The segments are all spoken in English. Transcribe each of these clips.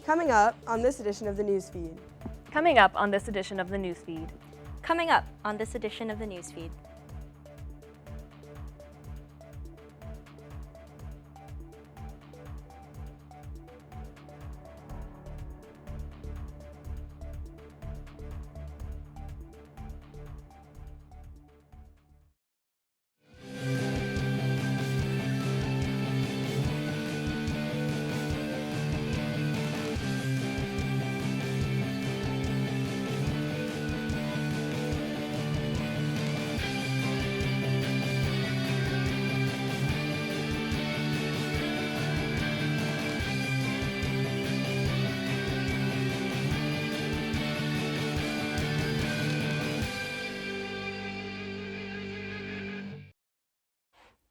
Coming up on this edition of the Newsfeed. Coming up on this edition of the Newsfeed. Coming up on this edition of the Newsfeed.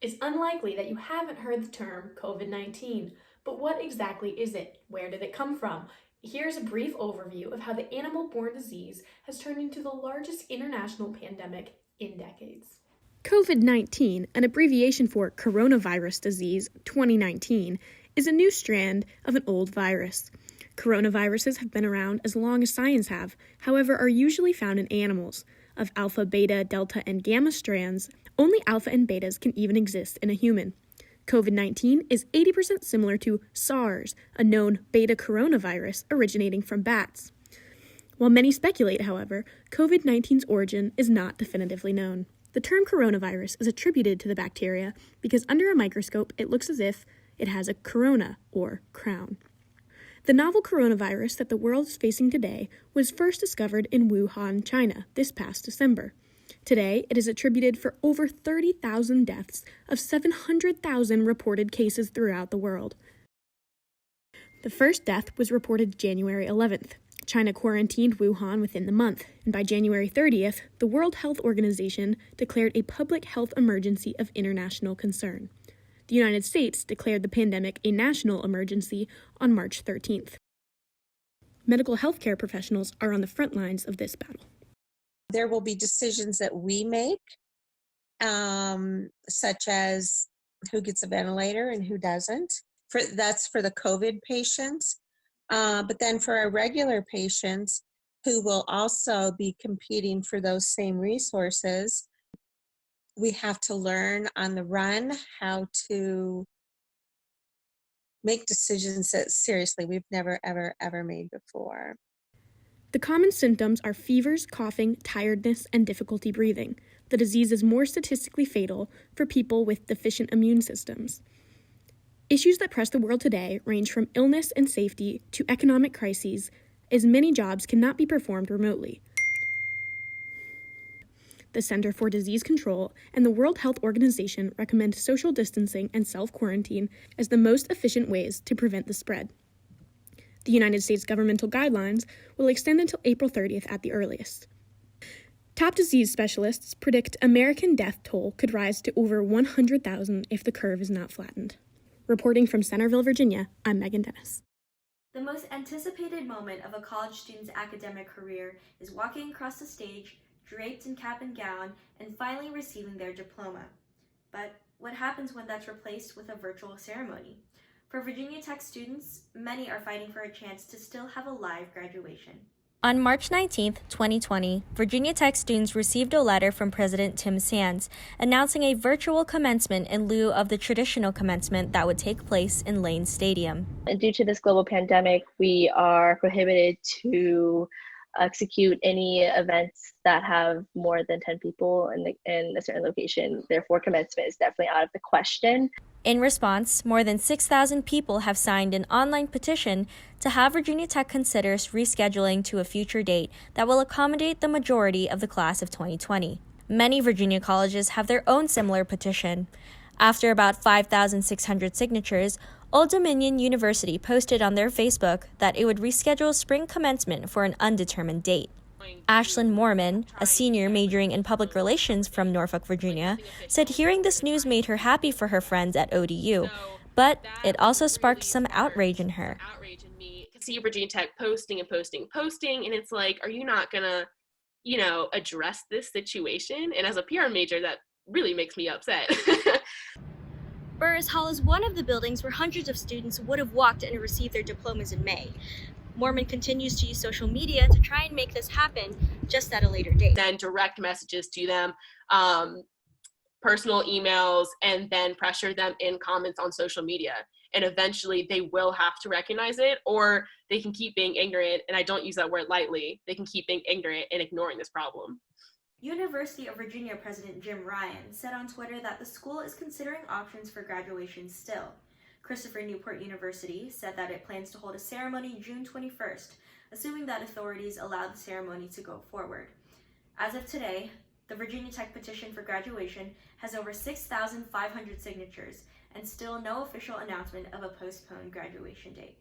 It's unlikely that you haven't heard the term COVID-19, but what exactly is it? Where did it come from? Here's a brief overview of how the animal-borne disease has turned into the largest international pandemic in decades. COVID-19, an abbreviation for coronavirus disease 2019, is a new strand of an old virus. Coronaviruses have been around as long as science have, however, are usually found in animals. Of alpha, beta, delta, and gamma strands, only alpha and betas can even exist in a human. COVID-19 is 80% similar to SARS, a known beta coronavirus originating from bats. While many speculate, however, COVID-19's origin is not definitively known. The term coronavirus is attributed to the bacteria because under a microscope it looks as if it has a corona, or crown. The novel coronavirus that the world is facing today was first discovered in Wuhan, China, this past December. Today, it is attributed for over 30,000 deaths of 700,000 reported cases throughout the world. The first death was reported January 11th. China quarantined Wuhan within the month, and by January 30th, the World Health Organization declared a public health emergency of international concern. The United States declared the pandemic a national emergency on March 13th. Medical healthcare professionals are on the front lines of this battle. There will be decisions that we make, such as who gets a ventilator and who doesn't. That's for the COVID patients. But then for our regular patients who will also be competing for those same resources, we have to learn on the run how to make decisions that seriously we've never, ever made before. The common symptoms are fevers, coughing, tiredness, and difficulty breathing. The disease is more statistically fatal for people with deficient immune systems. Issues that press the world today range from illness and safety to economic crises, as many jobs cannot be performed remotely. The Center for Disease Control and the World Health Organization recommend social distancing and self-quarantine as the most efficient ways to prevent the spread. The United States governmental guidelines will extend until April 30th at the earliest. Top disease specialists predict American death toll could rise to over 100,000 if the curve is not flattened. Reporting from Centerville, Virginia, I'm Megan Dennis. The most anticipated moment of a college student's academic career is walking across the stage, draped in cap and gown, and finally receiving their diploma. But what happens when that's replaced with a virtual ceremony? For Virginia Tech students, many are fighting for a chance to still have a live graduation. On March 19, 2020, Virginia Tech students received a letter from President Tim Sands announcing a virtual commencement in lieu of the traditional commencement that would take place in Lane Stadium. And due to this global pandemic, we are prohibited to execute any events that have more than 10 people in a certain location. Therefore, commencement is definitely out of the question. In response, more than 6,000 people have signed an online petition to have Virginia Tech consider rescheduling to a future date that will accommodate the majority of the class of 2020. Many Virginia colleges have their own similar petition. After about 5,600 signatures, Old Dominion University posted on their Facebook that it would reschedule spring commencement for an undetermined date. Ashlyn Morman, a senior majoring in public relations from Norfolk, Virginia, said hearing this news made her happy for her friends at ODU, but it also sparked some outrage in her. See Virginia Tech posting, and it's like, are you not gonna, address this situation? And as a PR major, that really makes me upset. Burris Hall is one of the buildings where hundreds of students would have walked and received their diplomas in May. Mormon continues to use social media to try and make this happen, just at a later date. Then direct messages to them, personal emails, and then pressure them in comments on social media. And eventually they will have to recognize it, or they can keep being ignorant, and I don't use that word lightly, they can keep being ignorant and ignoring this problem. University of Virginia President Jim Ryan said on Twitter that the school is considering options for graduation still. Christopher Newport University said that it plans to hold a ceremony June 21st, assuming that authorities allow the ceremony to go forward. As of today, the Virginia Tech petition for graduation has over 6,500 signatures and still no official announcement of a postponed graduation date.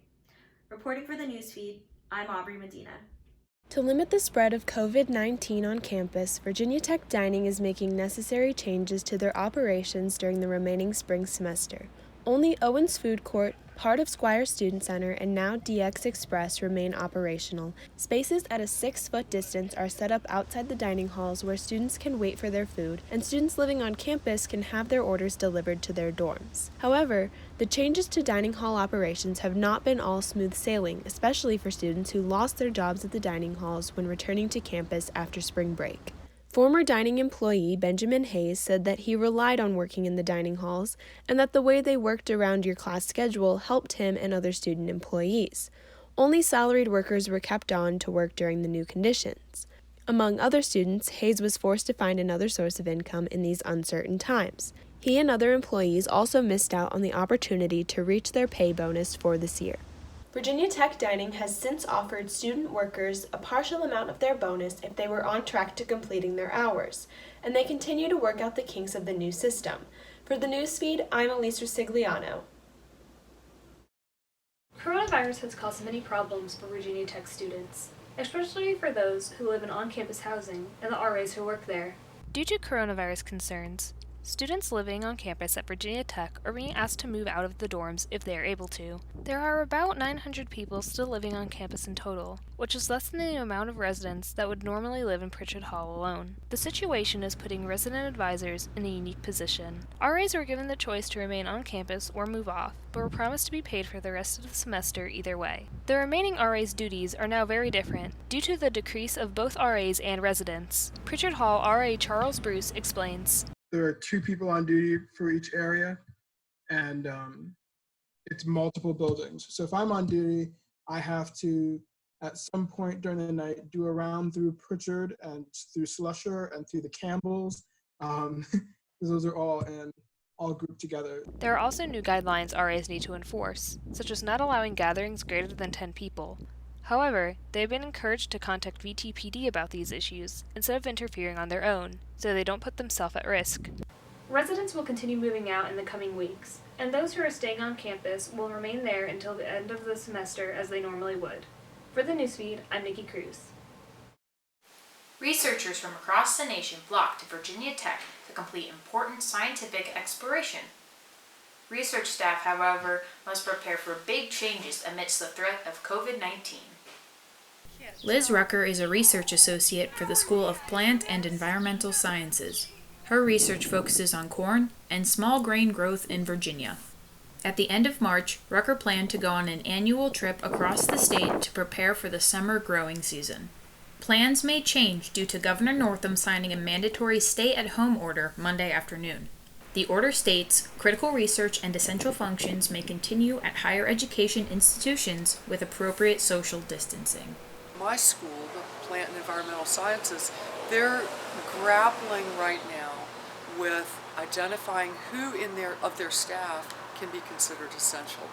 Reporting for the newsfeed, I'm Aubrey Medina. To limit the spread of COVID-19 on campus, Virginia Tech Dining is making necessary changes to their operations during the remaining spring semester. Only Owens Food Court, part of Squire Student Center, and now DX Express remain operational. Spaces at a 6-foot distance are set up outside the dining halls where students can wait for their food, and students living on campus can have their orders delivered to their dorms. However, the changes to dining hall operations have not been all smooth sailing, especially for students who lost their jobs at the dining halls when returning to campus after spring break. Former dining employee Benjamin Hayes said that he relied on working in the dining halls and that the way they worked around your class schedule helped him and other student employees. Only salaried workers were kept on to work during the new conditions. Among other students, Hayes was forced to find another source of income in these uncertain times. He and other employees also missed out on the opportunity to reach their pay bonus for this year. Virginia Tech Dining has since offered student workers a partial amount of their bonus if they were on track to completing their hours, and they continue to work out the kinks of the new system. For the newsfeed, I'm Elisa Sigliano. Coronavirus has caused many problems for Virginia Tech students, especially for those who live in on-campus housing and the RAs who work there. Due to coronavirus concerns, students living on campus at Virginia Tech are being asked to move out of the dorms if they are able to. There are about 900 people still living on campus in total, which is less than the amount of residents that would normally live in Pritchard Hall alone. The situation is putting resident advisors in a unique position. RAs were given the choice to remain on campus or move off, but were promised to be paid for the rest of the semester either way. The remaining RAs' duties are now very different, due to the decrease of both RAs and residents. Pritchard Hall RA Charles Bruce explains. There are 2 people on duty for each area, and it's multiple buildings. So if I'm on duty, I have to, at some point during the night, do a round through Pritchard and through Slusher and through the Campbells, because those are all grouped together. There are also new guidelines RAs need to enforce, such as not allowing gatherings greater than 10 people. However, they have been encouraged to contact VTPD about these issues instead of interfering on their own, so they don't put themselves at risk. Residents will continue moving out in the coming weeks, and those who are staying on campus will remain there until the end of the semester as they normally would. For the newsfeed, I'm Nikki Cruz. Researchers from across the nation flock to Virginia Tech to complete important scientific exploration. Research staff, however, must prepare for big changes amidst the threat of COVID-19. Liz Rucker is a research associate for the School of Plant and Environmental Sciences. Her research focuses on corn and small grain growth in Virginia. At the end of March, Rucker planned to go on an annual trip across the state to prepare for the summer growing season. Plans may change due to Governor Northam signing a mandatory stay-at-home order Monday afternoon. The order states critical research and essential functions may continue at higher education institutions with appropriate social distancing. My school, the Plant and Environmental Sciences, they're grappling right now with identifying who of their staff can be considered essential.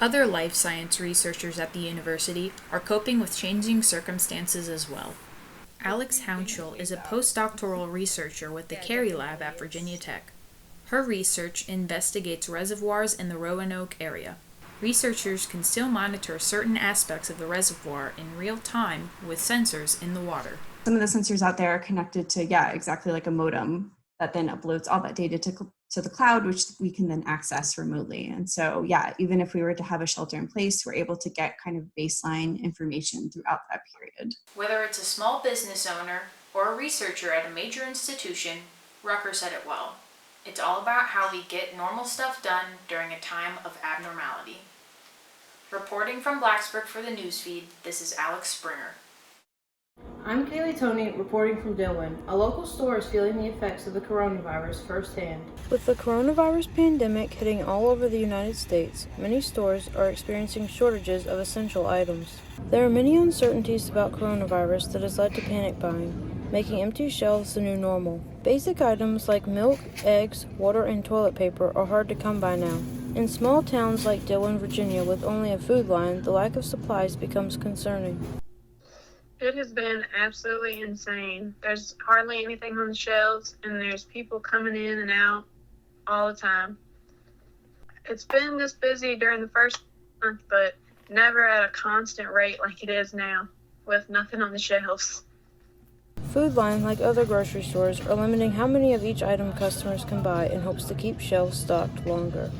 Other life science researchers at the university are coping with changing circumstances as well. Alex Hounshell is a postdoctoral researcher with the Carey Lab at Virginia Tech. Her research investigates reservoirs in the Roanoke area. Researchers can still monitor certain aspects of the reservoir in real time with sensors in the water. Some of the sensors out there are connected to, exactly like a modem that then uploads all that data to the cloud, which we can then access remotely. And so, even if we were to have a shelter in place, we're able to get kind of baseline information throughout that period. Whether it's a small business owner or a researcher at a major institution, Rucker said it well. It's all about how we get normal stuff done during a time of abnormality. Reporting from Blacksburg for the newsfeed, this is Alex Springer. I'm Kaylee Tony, reporting from Dillon. A local store is feeling the effects of the coronavirus firsthand. With the coronavirus pandemic hitting all over the United States, many stores are experiencing shortages of essential items. There are many uncertainties about coronavirus that has led to panic buying, making empty shelves the new normal. Basic items like milk, eggs, water, and toilet paper are hard to come by now. In small towns like Dillon, Virginia, with only a food line, the lack of supplies becomes concerning. It has been absolutely insane. There's hardly anything on the shelves, and there's people coming in and out all the time. It's been this busy during the first month, but never at a constant rate like it is now, with nothing on the shelves. Food line, like other grocery stores, are limiting how many of each item customers can buy in hopes to keep shelves stocked longer.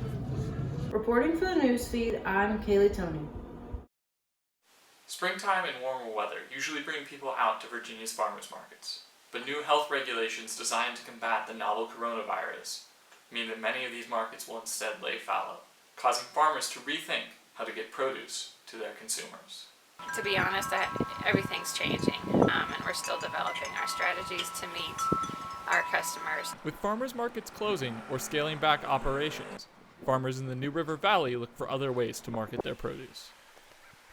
Reporting for the newsfeed, I'm Kaylee Tony. Springtime and warmer weather usually bring people out to Virginia's farmers markets, but new health regulations designed to combat the novel coronavirus mean that many of these markets will instead lay fallow, causing farmers to rethink how to get produce to their consumers. To be honest, everything's changing, and we're still developing our strategies to meet our customers. With farmers markets closing or scaling back operations, farmers in the New River Valley look for other ways to market their produce.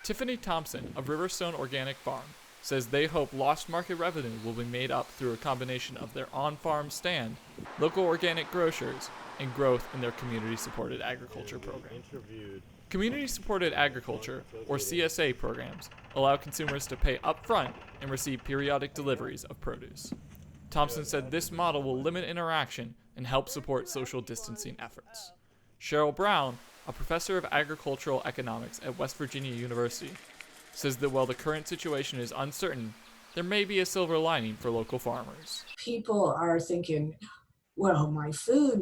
Tiffany Thompson of Riverstone Organic Farm says they hope lost market revenue will be made up through a combination of their on-farm stand, local organic grocers, and growth in their community-supported agriculture program. Community-supported agriculture, or CSA programs, allow consumers to pay upfront and receive periodic deliveries of produce. Thompson said this model will limit interaction and help support social distancing efforts. Cheryl Brown, a professor of agricultural economics at West Virginia University, says that while the current situation is uncertain, there may be a silver lining for local farmers. People are thinking, well, my food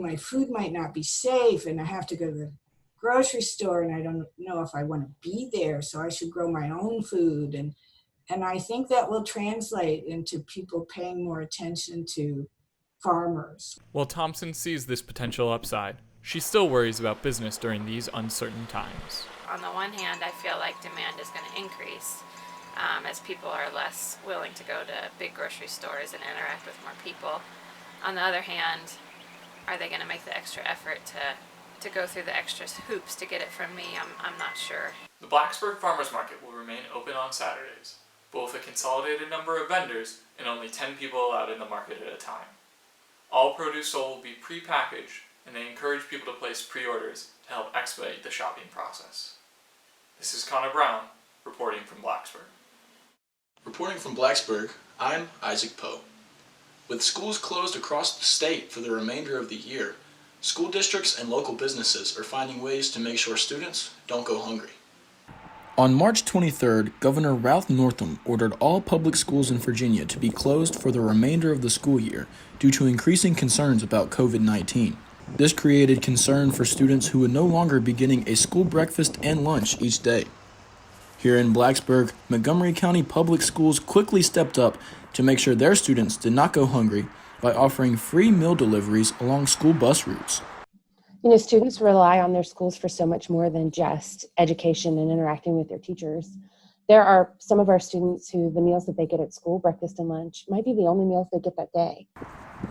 might not be safe, and I have to go to the grocery store, and I don't know if I want to be there, so I should grow my own food. And I think that will translate into people paying more attention to farmers. While Thompson sees this potential upside, she still worries about business during these uncertain times. On the one hand, I feel like demand is going to increase as people are less willing to go to big grocery stores and interact with more people. On the other hand, are they going to make the extra effort to go through the extra hoops to get it from me? I'm not sure. The Blacksburg Farmers Market will remain open on Saturdays, but with a consolidated number of vendors and only 10 people allowed in the market at a time. All produce sold will be pre-packaged, and they encourage people to place pre-orders to help expedite the shopping process. This is Connor Brown, reporting from Blacksburg. Reporting from Blacksburg, I'm Isaac Poe. With schools closed across the state for the remainder of the year, school districts and local businesses are finding ways to make sure students don't go hungry. On March 23rd, Governor Ralph Northam ordered all public schools in Virginia to be closed for the remainder of the school year due to increasing concerns about COVID-19. This created concern for students who would no longer be getting a school breakfast and lunch each day. Here in Blacksburg, Montgomery County Public Schools quickly stepped up to make sure their students did not go hungry by offering free meal deliveries along school bus routes. Students rely on their schools for so much more than just education and interacting with their teachers. There are some of our students who the meals that they get at school, breakfast and lunch, might be the only meals they get that day.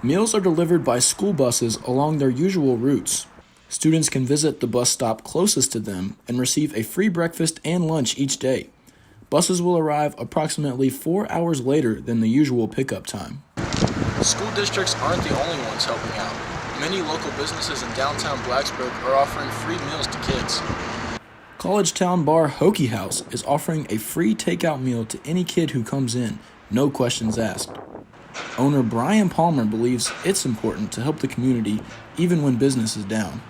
Meals are delivered by school buses along their usual routes. Students can visit the bus stop closest to them and receive a free breakfast and lunch each day. Buses will arrive approximately 4 hours later than the usual pickup time. School districts aren't the only ones helping out. Many local businesses in downtown Blacksburg are offering free meals to kids. College Town Bar Hokie House is offering a free takeout meal to any kid who comes in, no questions asked. Owner Brian Palmer believes it's important to help the community even when business is down.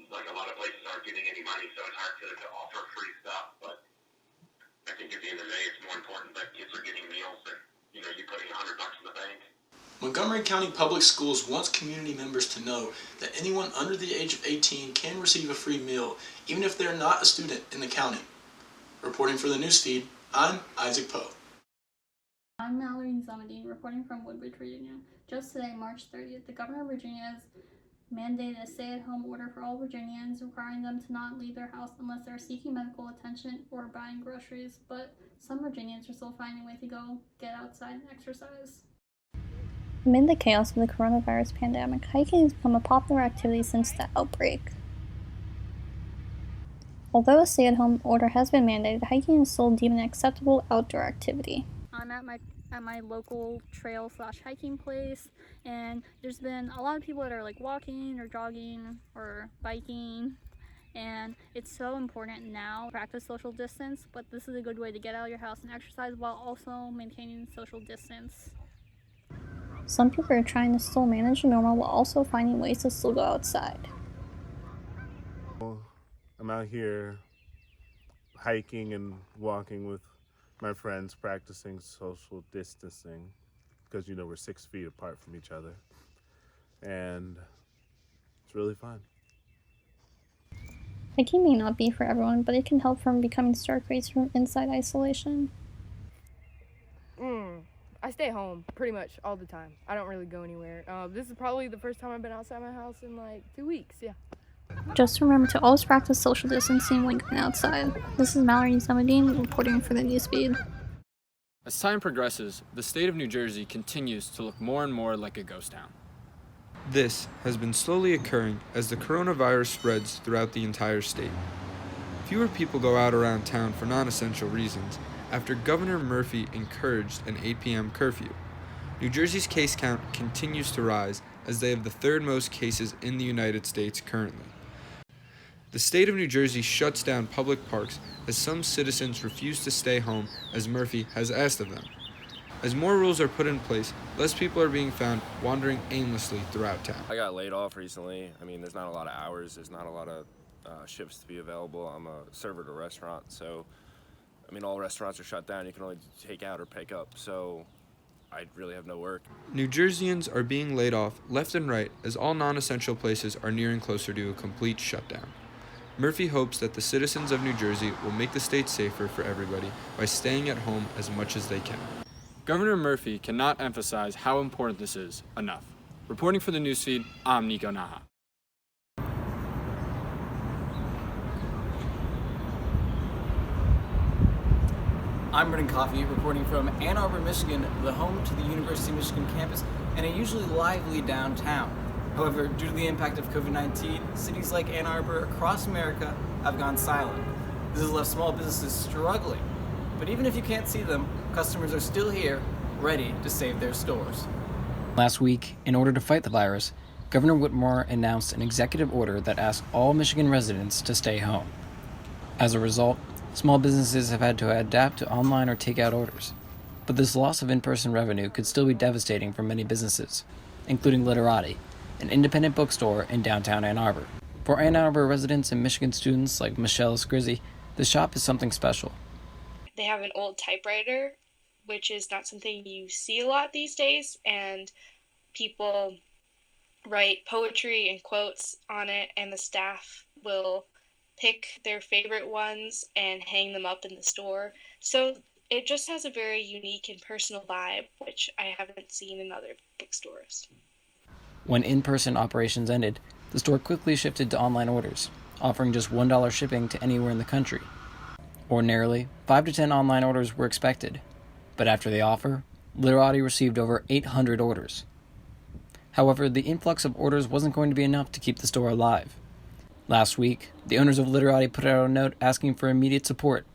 Like a lot of places aren't getting any money, so it's hard to offer free stuff, but I think at the end of the day it's more important that kids are getting meals than, you putting $100 in the bank. Montgomery County Public Schools wants community members to know that anyone under the age of 18 can receive a free meal, even if they're not a student in the county. Reporting for the newsfeed, I'm Isaac Poe. I'm Mallory Nzamadi, reporting from Woodbridge, Virginia. Just today, March 30th, the governor of Virginia has mandated a stay-at-home order for all Virginians, requiring them to not leave their house unless they're seeking medical attention or buying groceries, but some Virginians are still finding a way to go get outside and exercise. Amid the chaos of the coronavirus pandemic, hiking has become a popular activity since the outbreak. Although a stay-at-home order has been mandated, hiking is still deemed an acceptable outdoor activity. I'm at my local trail/hiking place, and there's been a lot of people that are like walking or jogging or biking, and it's so important now to practice social distance, but this is a good way to get out of your house and exercise while also maintaining social distance. Some people are trying to still manage the normal while also finding ways to still go outside. I'm out here hiking and walking with my friends, practicing social distancing because, we're 6 feet apart from each other. And it's really fun. Hiking may not be for everyone, but it can help from becoming stark rates from inside isolation. I stay home pretty much all the time. I don't really go anywhere. This is probably the first time I've been outside my house in like 2 weeks, yeah. Just remember to always practice social distancing when going outside. This is Mallory Zamadine reporting for the Newsfeed. As time progresses, the state of New Jersey continues to look more and more like a ghost town. This has been slowly occurring as the coronavirus spreads throughout the entire state. Fewer people go out around town for non-essential reasons after Governor Murphy encouraged an 8 p.m. curfew. New Jersey's case count continues to rise as they have the third most cases in the United States currently. The state of New Jersey shuts down public parks as some citizens refuse to stay home as Murphy has asked of them. As more rules are put in place, less people are being found wandering aimlessly throughout town. I got laid off recently. There's not a lot of hours. There's not a lot of shifts to be available. I'm a server at a restaurant, so all restaurants are shut down. You can only take out or pick up, so I really have no work. New Jerseyans are being laid off left and right as all non-essential places are nearing closer to a complete shutdown. Murphy hopes that the citizens of New Jersey will make the state safer for everybody by staying at home as much as they can. Governor Murphy cannot emphasize how important this is enough. Reporting for the Newsfeed, I'm Nico Naha. I'm Brendan Coffey, reporting from Ann Arbor, Michigan, the home to the University of Michigan campus, and a usually lively downtown. However, due to the impact of COVID-19, cities like Ann Arbor across America have gone silent. This has left small businesses struggling. But even if you can't see them, customers are still here, ready to save their stores. Last week, in order to fight the virus, Governor Whitmer announced an executive order that asked all Michigan residents to stay home. As a result, small businesses have had to adapt to online or takeout orders. But this loss of in-person revenue could still be devastating for many businesses, including Literati, an independent bookstore in downtown Ann Arbor. For Ann Arbor residents and Michigan students like Michelle Scrizzy, the shop is something special. They have an old typewriter, which is not something you see a lot these days, and people write poetry and quotes on it, and the staff will pick their favorite ones and hang them up in the store. So it just has a very unique and personal vibe, which I haven't seen in other bookstores. When in-person operations ended, the store quickly shifted to online orders, offering just $1 shipping to anywhere in the country. Ordinarily, 5 to 10 online orders were expected, but after the offer, Literati received over 800 orders. However, the influx of orders wasn't going to be enough to keep the store alive. Last week, the owners of Literati put out a note asking for immediate support,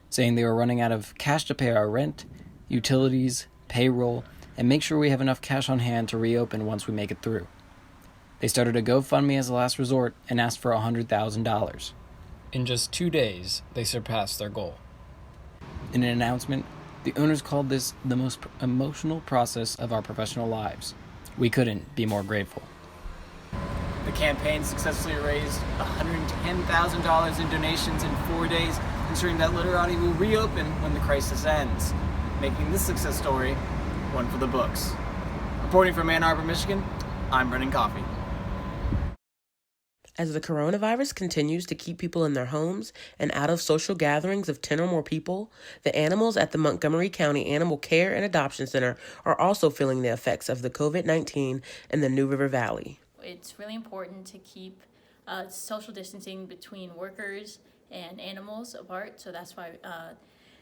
saying they were running out of cash to pay our rent, utilities, payroll, and make sure we have enough cash on hand to reopen once we make it through. They started a GoFundMe as a last resort and asked for $100,000. In just 2 days, they surpassed their goal. In an announcement, the owners called this the most emotional process of our professional lives. We couldn't be more grateful. The campaign successfully raised $110,000 in donations in 4 days, ensuring that Literati will reopen when the crisis ends, making this success story one for the books. Reporting from Ann Arbor, Michigan, I'm Brendan Coffey. As the coronavirus continues to keep people in their homes and out of social gatherings of 10 or more people, the animals at the Montgomery County Animal Care and Adoption Center are also feeling the effects of the COVID-19 in the New River Valley. it's really important to keep social distancing between workers and animals apart. So that's why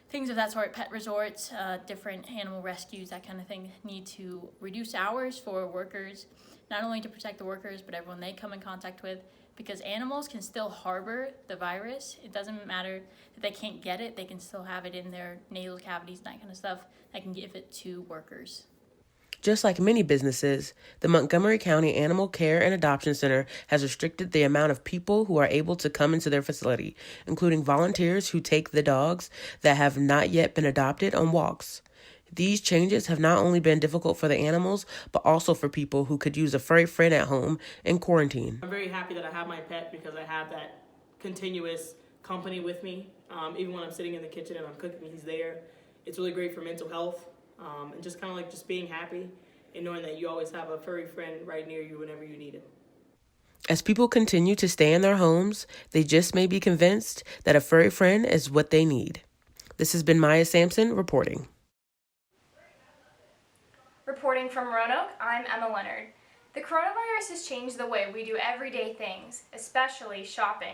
things of that sort, pet resorts, different animal rescues, that kind of thing, need to reduce hours for workers, not only to protect the workers, but everyone they come in contact with, because animals can still harbor the virus. It doesn't matter that they can't get it, they can still have it in their nasal cavities, that kind of stuff, that can give it to workers. Just like many businesses, the Montgomery County Animal Care and Adoption Center has restricted the amount of people who are able to come into their facility, including volunteers who take the dogs that have not yet been adopted on walks. These changes have not only been difficult for the animals, but also for people who could use a furry friend at home in quarantine. I'm very happy that I have my pet because I have that continuous company with me. Even when I'm sitting in the kitchen and I'm cooking, he's there. It's really great for mental health. And just kind of like just being happy and knowing that you always have a furry friend right near you whenever you need it. As people continue to stay in their homes, they just may be convinced that a furry friend is what they need. This has been Maya Sampson reporting. Reporting from Roanoke, I'm Emma Leonard. The coronavirus has changed the way we do everyday things, especially shopping.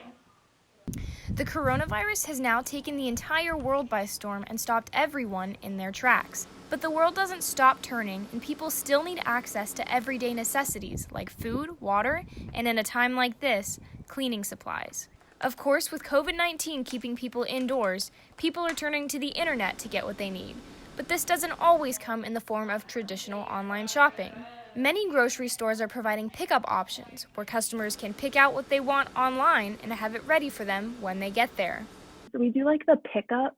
The coronavirus has now taken the entire world by storm and stopped everyone in their tracks. But the world doesn't stop turning, and people still need access to everyday necessities like food, water, and in a time like this, cleaning supplies. Of course, with COVID-19 keeping people indoors, people are turning to the internet to get what they need. But this doesn't always come in the form of traditional online shopping. Many grocery stores are providing pickup options, where customers can pick out what they want online and have it ready for them when they get there. We do like the pickup,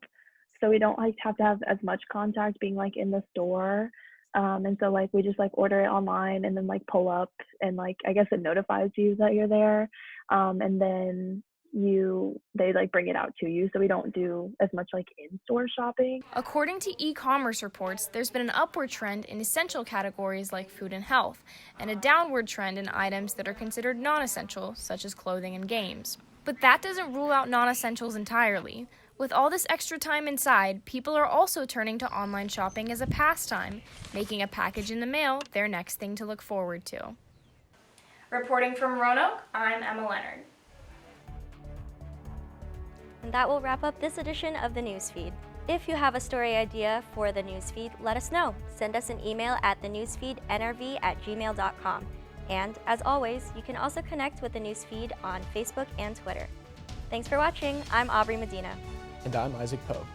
so we don't like have to have as much contact being like in the store. And so like we just like order it online and then like pull up and like I guess it notifies you that you're there. And then they like bring it out to you, so we don't do as much like in-store shopping. According to e-commerce reports, there's been an upward trend in essential categories like food and health, and a downward trend in items that are considered non-essential, such as clothing and games. But that doesn't rule out non-essentials entirely. With all this extra time inside, people are also turning to online shopping as a pastime, making a package in the mail their next thing to look forward to. Reporting from Roanoke, I'm Emma Leonard. And that will wrap up this edition of the Newsfeed. If you have a story idea for the Newsfeed, let us know. Send us an email at thenewsfeednrv@gmail.com. And as always, you can also connect with the Newsfeed on Facebook and Twitter. Thanks for watching. I'm Aubrey Medina. And I'm Isaac Poe.